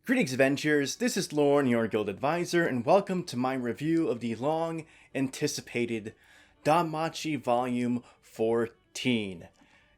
Greetings, Avengers. This is Lorne, your guild advisor, and welcome to my review of the long-anticipated DanMachi Volume 14.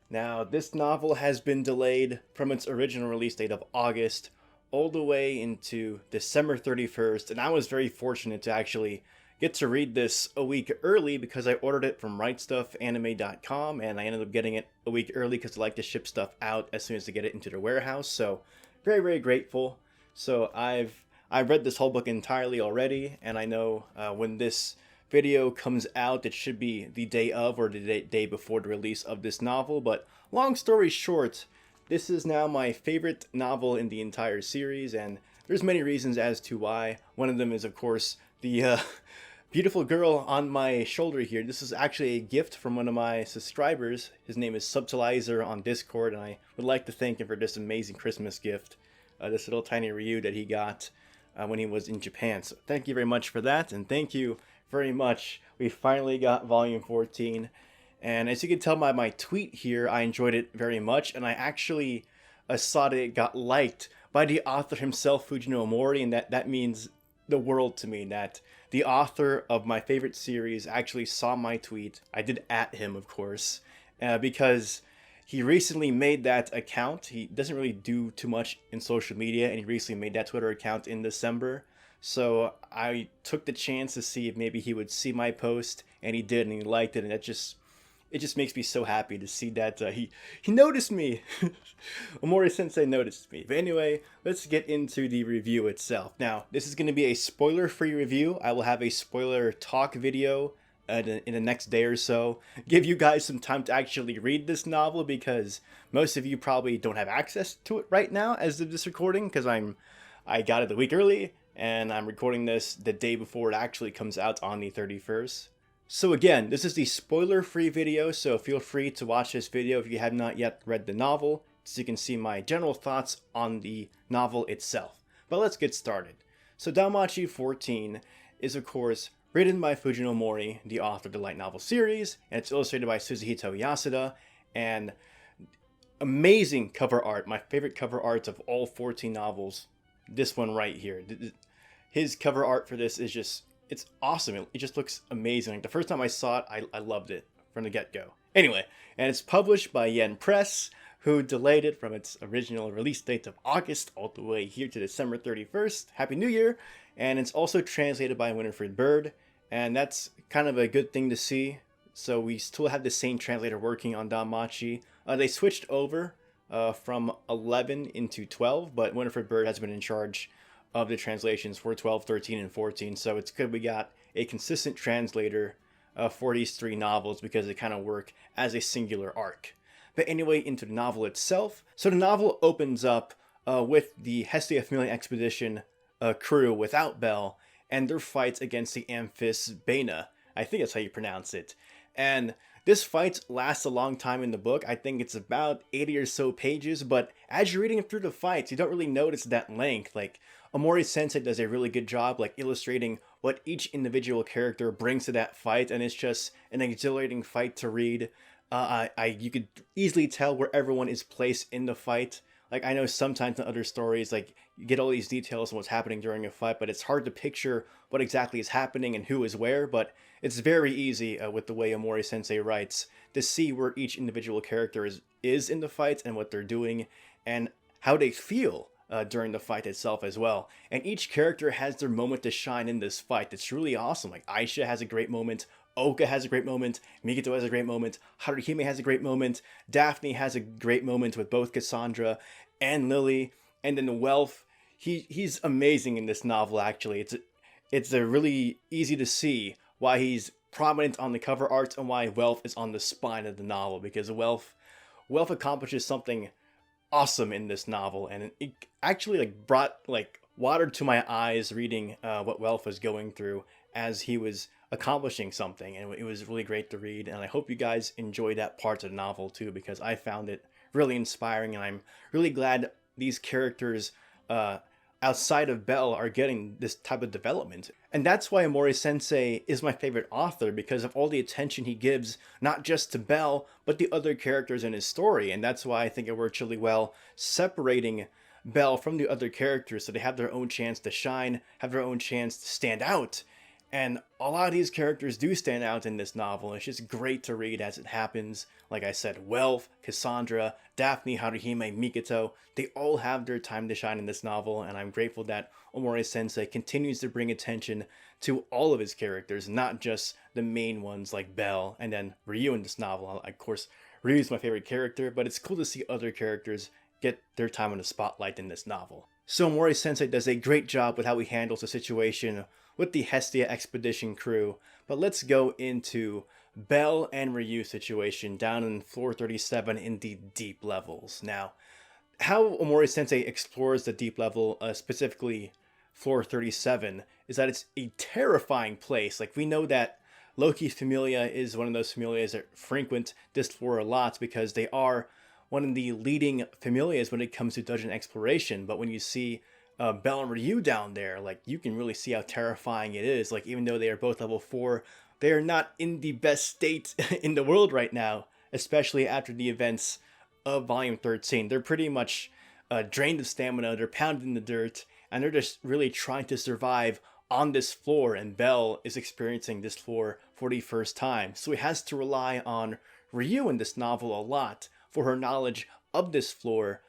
Now, this novel has been delayed from its original release date of August all the way into December 31st, and I was very fortunate to actually get to read this a week early because I ordered it from RightStuffAnime.com, and I ended up getting it a week early because I like to ship stuff out as soon as they get it into their warehouse, so very, very grateful. So I've read this whole book entirely already, and I know when this video comes out, it should be the day of or the day before the release of this novel. But long story short, this is now my favorite novel in the entire series, and there's many reasons as to why. One of them is, of course, the beautiful girl on my shoulder here. This is actually a gift from one of my subscribers. His name is Subtilizer on Discord, and I would like to thank him for this amazing Christmas gift. This little tiny Ryu that he got when he was in Japan. So thank you very much for that, and thank you very much. We finally got Volume 14, and as you can tell by my tweet here, I enjoyed it very much, and I actually saw that it got liked by the author himself, Fujino Omori, and that means the world to me, that the author of my favorite series actually saw my tweet. I did at him, of course, because he recently made that account. He doesn't really do too much in social media, and he recently made that Twitter account in December. So I took the chance to see if maybe he would see my post, and he did, and he liked it, and it just makes me so happy to see that he noticed me. Omori Sensei noticed me. But anyway, let's get into the review itself. Now, this is going to be a spoiler-free review. I will have a spoiler talk video in the next day or so, give you guys some time to actually read this novel, because most of you probably don't have access to it right now as of this recording, because I got it a week early, and I'm recording this the day before it actually comes out on the 31st. So again, this is the spoiler-free video, so feel free to watch this video if you have not yet read the novel, so you can see my general thoughts on the novel itself. But let's get started. So DanMachi 14 is, of course, written by Fujino Omori, the author of the light novel series, and it's illustrated by Suzuhito Yasuda, and amazing cover art. My favorite cover art of all 14 novels, this one right here. His cover art for this is just, it's awesome. It just looks amazing. Like the first time I saw it, I loved it from the get-go. Anyway, and it's published by Yen Press, who delayed it from its original release date of August all the way here to December 31st. Happy New Year! And it's also translated by Winifred Bird, and that's kind of a good thing to see. So we still have the same translator working on DanMachi. They switched over from 11 into 12, but Winifred Bird has been in charge of the translations for 12, 13, and 14. So it's good we got a consistent translator for these three novels, because they kind of work as a singular arc. But anyway, into the novel itself. So the novel opens up with the Hestia Familia Expedition crew without Bell, and their fights against the Amphis Bena. I think that's how you pronounce it. And this fight lasts a long time in the book. I think it's about 80 or so pages, but as you're reading through the fights, you don't really notice that length. Like, Omori Sensei does a really good job like illustrating what each individual character brings to that fight, and it's just an exhilarating fight to read. You could easily tell where everyone is placed in the fight. Like, I know sometimes in other stories, like, you get all these details on what's happening during a fight, but it's hard to picture what exactly is happening and who is where. But it's very easy with the way Omori Sensei writes to see where each individual character is in the fight, and what they're doing, and how they feel during the fight itself as well. And each character has their moment to shine in this fight. It's really awesome. Like, Aisha has a great moment, Oka has a great moment, Mikoto has a great moment, Haruhime has a great moment, Daphne has a great moment with both Cassandra and Lily, and then the Welf, he's amazing in this novel. Actually, it's a really easy to see why he's prominent on the cover art and why Welf is on the spine of the novel, because Welf accomplishes something awesome in this novel, and it actually brought water to my eyes reading what Welf was going through as he was accomplishing something, and it was really great to read. And I hope you guys enjoy that part of the novel too, because I found it really inspiring, and I'm really glad these characters outside of Bell are getting this type of development. And that's why Omori Sensei is my favorite author, because of all the attention he gives, not just to Bell, but the other characters in his story. And that's why I think it works really well separating Belle from the other characters so they have their own chance to shine, have their own chance to stand out. And a lot of these characters do stand out in this novel. It's just great to read as it happens. Like I said, Welf, Cassandra, Daphne, Haruhime, Mikoto, they all have their time to shine in this novel, and I'm grateful that Omori Sensei continues to bring attention to all of his characters, not just the main ones like Belle and then Ryu in this novel. Of course, Ryu's my favorite character, but it's cool to see other characters get their time on the spotlight in this novel. So Omori Sensei does a great job with how he handles the situation with the Hestia Expedition crew, but let's go into Belle and Ryu situation down in floor 37 in the deep levels. Now, how Omori Sensei explores the deep level, specifically floor 37, is that it's a terrifying place. Like, we know that Loki's Familia is one of those familias that frequent this floor a lot because they are one of the leading familias when it comes to dungeon exploration. But when you see Belle and Ryu down there, like, you can really see how terrifying it is. Like, even though they are both level 4, they are not in the best state in the world right now, especially after the events of Volume 13. They're pretty much drained of stamina, they're pounded in the dirt, and they're just really trying to survive on this floor, and Belle is experiencing this floor for the first time. So he has to rely on Ryu in this novel a lot for her knowledge of this floor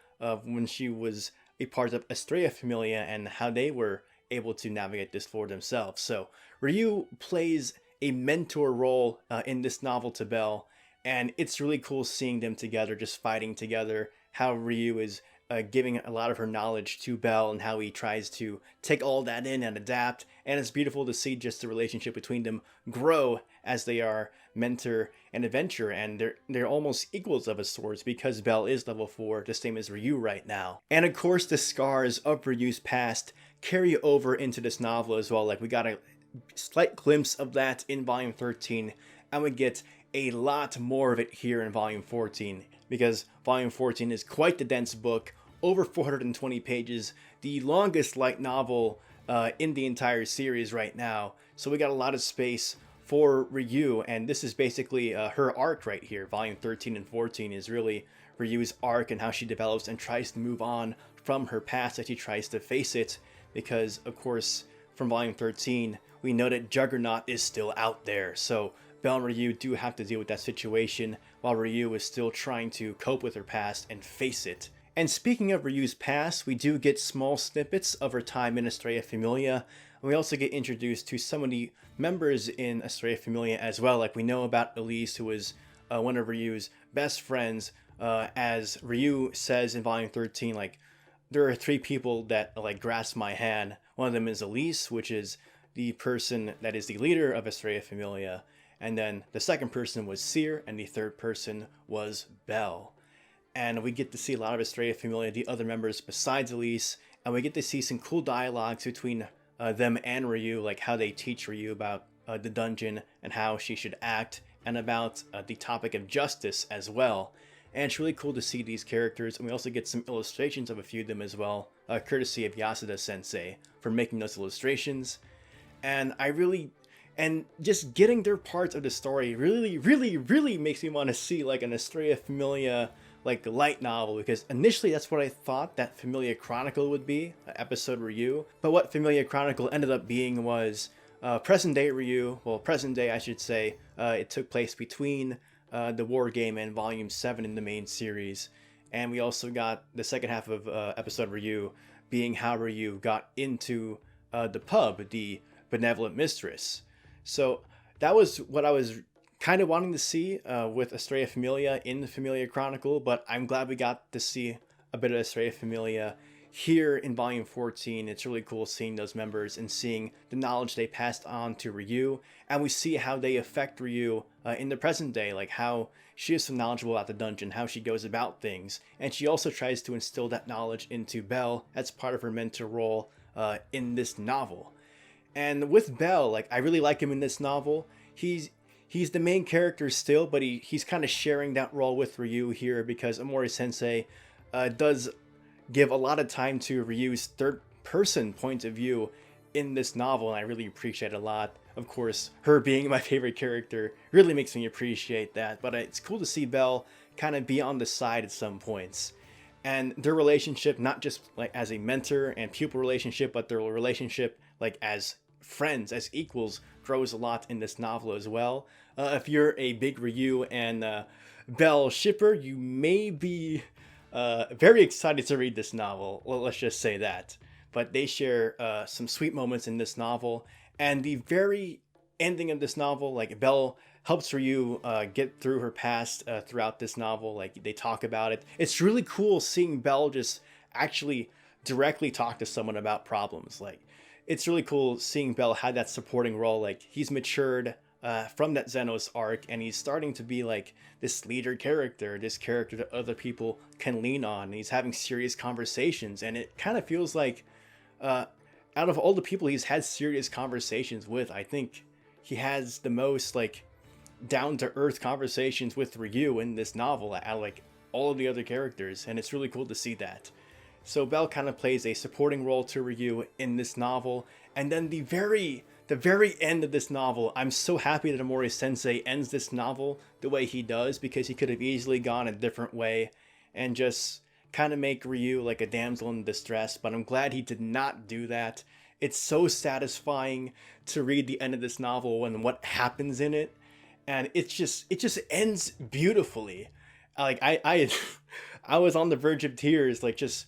when she was a part of Hestia Familia and how they were able to navigate this floor themselves. So Ryu plays a mentor role in this novel to Belle, and it's really cool seeing them together, just fighting together, how Ryu is giving a lot of her knowledge to Belle and how he tries to take all that in and adapt. And it's beautiful to see just the relationship between them grow as they are mentor and adventurer, and they're almost equals of a sorts because Belle is level 4, the same as Ryu right now. And of course, the scars of Ryu's past carry over into this novel as well. Like, we got a slight glimpse of that in Volume 13, and we get a lot more of it here in Volume 14, because Volume 14 is quite the dense book, over 420 pages, the longest light novel in the entire series right now. So we got a lot of space for Ryu, and this is basically her arc right here. Volume 13 and 14 is really Ryu's arc and how she develops and tries to move on from her past as she tries to face it, because of course from Volume 13 we know that Juggernaut is still out there, so Belle and Ryu do have to deal with that situation while Ryu is still trying to cope with her past and face it. And speaking of Ryu's past, we do get small snippets of her time in Hestia Familia, and we also get introduced to some of the members in Hestia Familia as well. Like, we know about Elise, who is one of Ryu's best friends. As Ryu says in Volume 13, like, there are 3 people that like grasp my hand. One of them is Elise, which is the person that is the leader of Hestia Familia. And then the second person was Seer, and the third person was Belle. And we get to see a lot of Hestia Familia, the other members besides Elise, and we get to see some cool dialogues between them and Ryu, like how they teach Ryu about the dungeon and how she should act, and about the topic of justice as well. And it's really cool to see these characters, and we also get some illustrations of a few of them as well, courtesy of Yasuda Sensei for making those illustrations. And and just getting their parts of the story really makes me want to see like an Hestia Familia like light novel, because initially that's what I thought that Familia Chronicle would be, episode Ryu. But what Familia Chronicle ended up being was present day Ryu, well, present day I should say. It took place between the war game and Volume 7 in the main series. And we also got the second half of episode Ryu being how Ryu got into the pub, the Benevolent Mistress. So that was what I was kind of wanting to see with Hestia Familia in the Familia Chronicle, but I'm glad we got to see a bit of Hestia Familia here in Volume 14. It's really cool seeing those members and seeing the knowledge they passed on to Ryu, and we see how they affect Ryu in the present day, like how she is so knowledgeable about the dungeon, how she goes about things, and she also tries to instill that knowledge into Belle as part of her mentor role in this novel. And with Belle, like, I really like him in this novel. He's the main character still, but he's kind of sharing that role with Ryu here, because Omori Sensei does give a lot of time to Ryu's third-person point of view in this novel, and I really appreciate it a lot. Of course, her being my favorite character really makes me appreciate that, but it's cool to see Belle kind of be on the side at some points. and their relationship, not just like as a mentor and pupil relationship, but their relationship like as friends, as equals, grows a lot in this novel as well. If you're a big Ryu and Belle shipper, you may be very excited to read this novel. Well, let's just say that. But they share some sweet moments in this novel, and the very ending of this novel, like Belle helps Ryu get through her past throughout this novel. Like they talk about it. It's really cool seeing Belle just actually directly talk to someone about problems. Like it's really cool seeing Belle had that supporting role. Like he's matured from that Xenos arc, and he's starting to be like this leader character, this character that other people can lean on. And he's having serious conversations, and it kind of feels like out of all the people he's had serious conversations with, I think he has the most like down to earth conversations with Ryu in this novel out of like all of the other characters, and it's really cool to see that. So Belle kind of plays a supporting role to Ryu in this novel, and then the very end of this novel, I'm so happy that Omori Sensei ends this novel the way he does, because he could have easily gone a different way and just kind of make Ryu like a damsel in distress, but I'm glad he did not do that. It's so satisfying to read the end of this novel and what happens in it, and it just ends beautifully. Like I was on the verge of tears, like just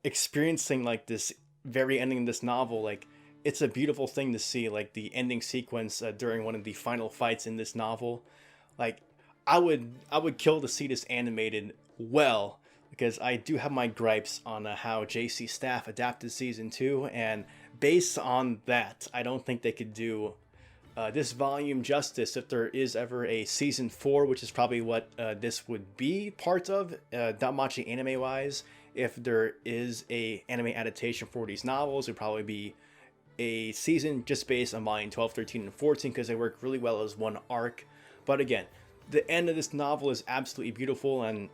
experiencing like this very ending of this novel. Like it's a beautiful thing to see, like the ending sequence during one of the final fights in this novel. Like I would kill to see this animated well, because I do have my gripes on how JC Staff adapted season 2, and based on that, I don't think they could do this volume justice if there is ever a season 4, which is probably what this would be part of, DanMachi anime wise. If there is a anime adaptation for these novels, it would probably be a season just based on volume 12, 13, and 14, because they work really well as one arc. But again, the end of this novel is absolutely beautiful, and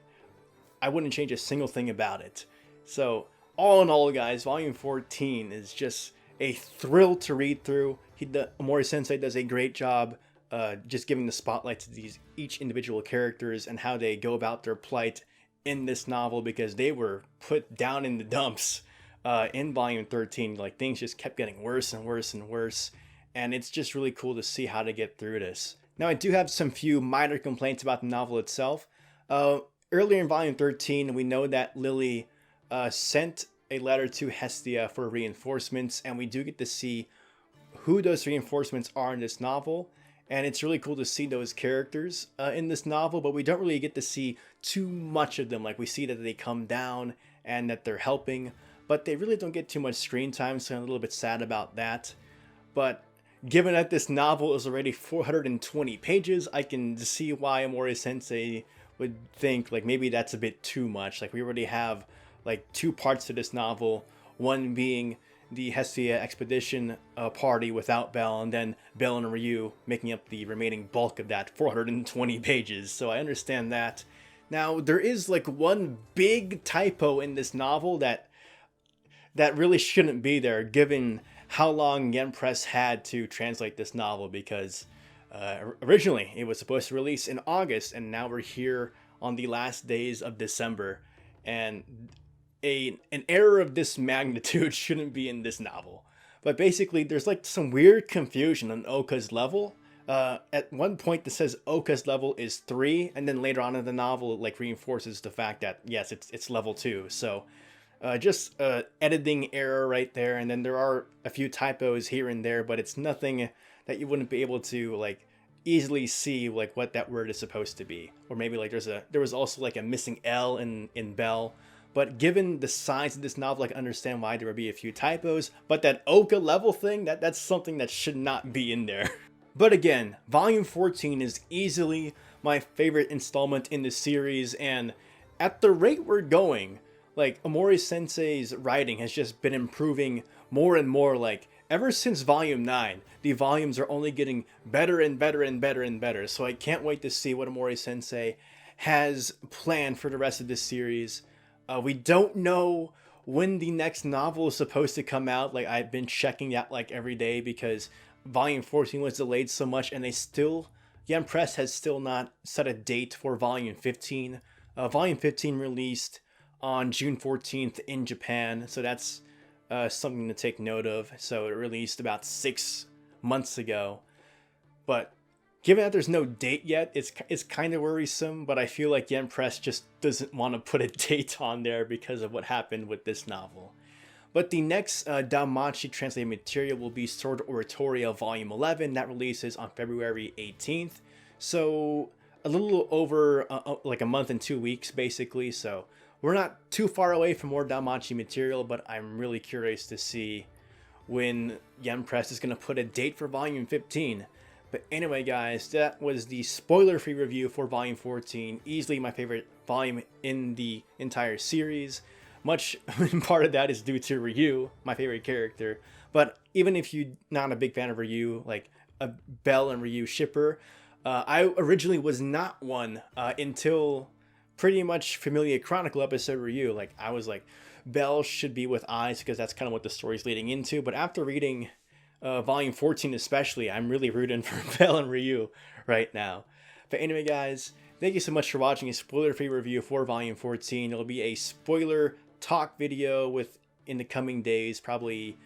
I wouldn't change a single thing about it. So all in all, guys, volume 14 is just a thrill to read through. Omori Sensei does a great job just giving the spotlight to each individual characters and how they go about their plight in this novel, because they were put down in the dumps in volume 13. Like things just kept getting worse and worse and worse, and it's just really cool to see how to get through this. Now, I do have some few minor complaints about the novel itself. Earlier in volume 13, we know that Lily sent a letter to Hestia for reinforcements, and we do get to see who those reinforcements are in this novel, and it's really cool to see those characters in this novel, but we don't really get to see too much of them. Like we see that they come down and that they're helping, but they really don't get too much screen time, so I'm a little bit sad about that. But given that this novel is already 420 pages, I can see why Omori Sensei would think like maybe that's a bit too much. Like we already have like 2 parts to this novel, one being the Hestia Expedition party without Belle, and then Belle and Ryu making up the remaining bulk of that 420 pages. So I understand that. Now there is like one big typo in this novel that really shouldn't be there, given how long Yen Press had to translate this novel, because originally it was supposed to release in August, and now we're here on the last days of December, and an error of this magnitude shouldn't be in this novel. But basically there's like some weird confusion on Oka's level. At one point it says Oka's level is 3, and then later on in the novel it like reinforces the fact that yes, it's level 2. So just editing error right there, and then there are a few typos here and there, but it's nothing that you wouldn't be able to like easily see like what that word is supposed to be. Or maybe like there was also like a missing L in Bell. But given the size of this novel, I can understand why there would be a few typos. But that Oka level thing, that's something that should not be in there. But again, volume 14 is easily my favorite installment in the series, and at the rate we're going, like Omori Sensei's writing has just been improving more and more. Like ever since volume 9, the volumes are only getting better and better and better and better. So I can't wait to see what Omori Sensei has planned for the rest of this series. We don't know when the next novel is supposed to come out. Like I've been checking that like every day, because volume 14 was delayed so much, and Yen Press has still not set a date for volume 15. Volume 15 released on June 14th in Japan, so that's something to take note of. So it released about 6 months ago, but given that there's no date yet, it's kind of worrisome, but I feel like Yen Press just doesn't want to put a date on there because of what happened with this novel. But the next DanMachi translated material will be Sword Oratoria Volume 11. That releases on February 18th. So a little over like a month and 2 weeks, basically. So we're not too far away from more DanMachi material, but I'm really curious to see when Yen Press is going to put a date for Volume 15. But anyway, guys, that was the spoiler-free review for Volume 14. Easily my favorite volume in the entire series. Much part of that is due to Ryu, my favorite character. But even if you're not a big fan of Ryu, like a Bell and Ryu shipper, I originally was not one until pretty much Familia Chronicle episode Ryu. Like, I was like, Bell should be with Eyes because that's kind of what the story's leading into. But after reading Volume 14 especially, I'm really rooting for Bell and Ryu right now. But anyway, guys, thank you so much for watching a spoiler-free review for Volume 14. It'll be a spoiler talk video in the coming days, probably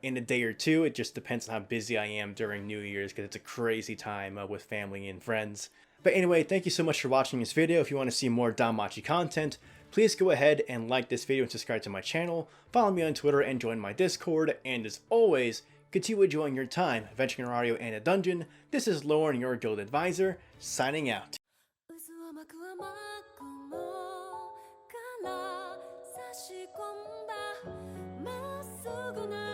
in a day or two. It just depends on how busy I am during New Year's because it's a crazy time with family and friends. But anyway, thank you so much for watching this video. If you want to see more DanMachi content, please go ahead and like this video and subscribe to my channel. Follow me on Twitter and join my Discord. And as always, continue enjoying your time adventuring in Ario and a dungeon. This is Lauren, your guild advisor, signing out. 差し込んだまっすぐな